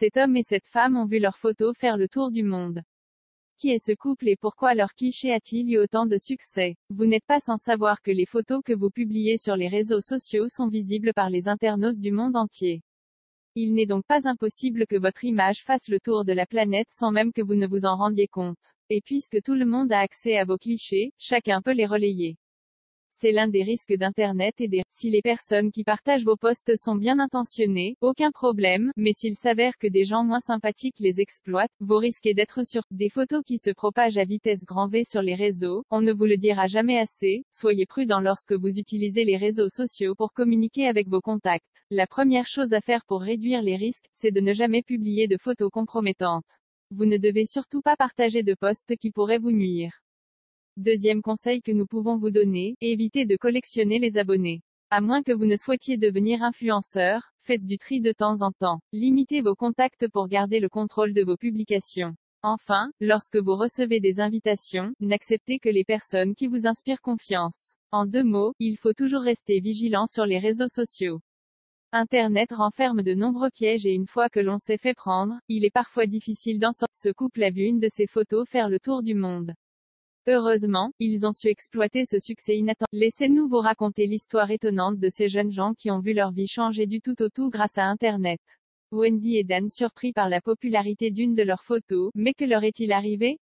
Cet homme et cette femme ont vu leurs photos faire le tour du monde. Qui est ce couple et pourquoi leur cliché a-t-il eu autant de succès? Vous n'êtes pas sans savoir que les photos que vous publiez sur les réseaux sociaux sont visibles par les internautes du monde entier. Il n'est donc pas impossible que votre image fasse le tour de la planète sans même que vous ne vous en rendiez compte. Et puisque tout le monde a accès à vos clichés, chacun peut les relayer. C'est l'un des risques d'Internet et si les personnes qui partagent vos posts sont bien intentionnées, aucun problème, mais s'il s'avère que des gens moins sympathiques les exploitent, vous risquez d'être sur des photos qui se propagent à vitesse grand V sur les réseaux. On ne vous le dira jamais assez, soyez prudent lorsque vous utilisez les réseaux sociaux pour communiquer avec vos contacts. La première chose à faire pour réduire les risques, c'est de ne jamais publier de photos compromettantes. Vous ne devez surtout pas partager de posts qui pourraient vous nuire. Deuxième conseil que nous pouvons vous donner, évitez de collectionner les abonnés. À moins que vous ne souhaitiez devenir influenceur, faites du tri de temps en temps. Limitez vos contacts pour garder le contrôle de vos publications. Enfin, lorsque vous recevez des invitations, n'acceptez que les personnes qui vous inspirent confiance. En 2 mots, il faut toujours rester vigilant sur les réseaux sociaux. Internet renferme de nombreux pièges et une fois que l'on s'est fait prendre, il est parfois difficile d'en sortir. Ce couple a vu une de ses photos faire le tour du monde. Heureusement, ils ont su exploiter ce succès inattendu. Laissez-nous vous raconter l'histoire étonnante de ces jeunes gens qui ont vu leur vie changer du tout au tout grâce à Internet. Wendy et Dan surpris par la popularité d'une de leurs photos, mais que leur est-il arrivé?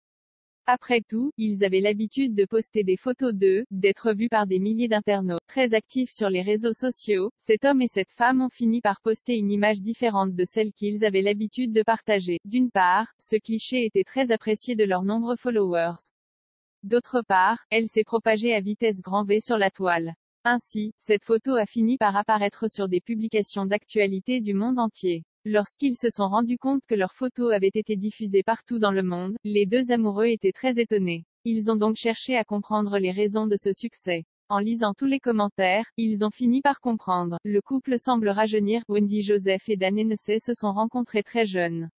Après tout, ils avaient l'habitude de poster des photos d'eux, d'être vus par des milliers d'internautes. Très actifs sur les réseaux sociaux, cet homme et cette femme ont fini par poster une image différente de celle qu'ils avaient l'habitude de partager. D'une part, ce cliché était très apprécié de leurs nombreux followers. D'autre part, elle s'est propagée à vitesse grand V sur la toile. Ainsi, cette photo a fini par apparaître sur des publications d'actualité du monde entier. Lorsqu'ils se sont rendus compte que leurs photos avaient été diffusées partout dans le monde, les deux amoureux étaient très étonnés. Ils ont donc cherché à comprendre les raisons de ce succès. En lisant tous les commentaires, ils ont fini par comprendre. Le couple semble rajeunir. Wendy Joseph et Dan Hennessey se sont rencontrés très jeunes.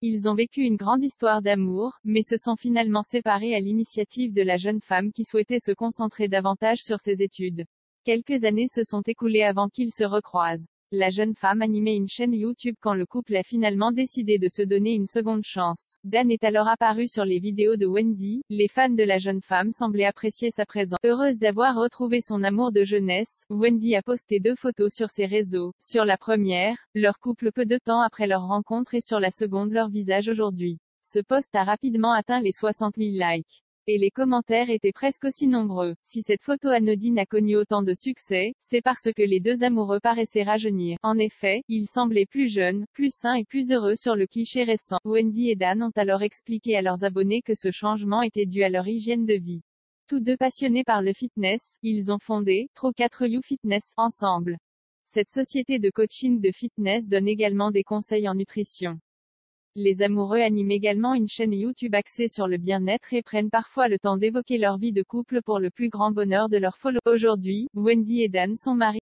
Ils ont vécu une grande histoire d'amour, mais se sont finalement séparés à l'initiative de la jeune femme qui souhaitait se concentrer davantage sur ses études. Quelques années se sont écoulées avant qu'ils se recroisent. La jeune femme animait une chaîne YouTube quand le couple a finalement décidé de se donner une seconde chance. Dan est alors apparu sur les vidéos de Wendy. Les fans de la jeune femme semblaient apprécier sa présence. Heureuse d'avoir retrouvé son amour de jeunesse, Wendy a posté 2 photos sur ses réseaux. Sur la première, leur couple peu de temps après leur rencontre et sur la seconde leur visage aujourd'hui. Ce post a rapidement atteint les 60 000 likes. Et les commentaires étaient presque aussi nombreux. Si cette photo anodine a connu autant de succès, c'est parce que les deux amoureux paraissaient rajeunir. En effet, ils semblaient plus jeunes, plus sains et plus heureux sur le cliché récent. Wendy et Dan ont alors expliqué à leurs abonnés que ce changement était dû à leur hygiène de vie. Tous deux passionnés par le fitness, ils ont fondé Tro4U Fitness ensemble. Cette société de coaching de fitness donne également des conseils en nutrition. Les amoureux animent également une chaîne YouTube axée sur le bien-être et prennent parfois le temps d'évoquer leur vie de couple pour le plus grand bonheur de leurs followers. Aujourd'hui, Wendy et Dan sont mariés.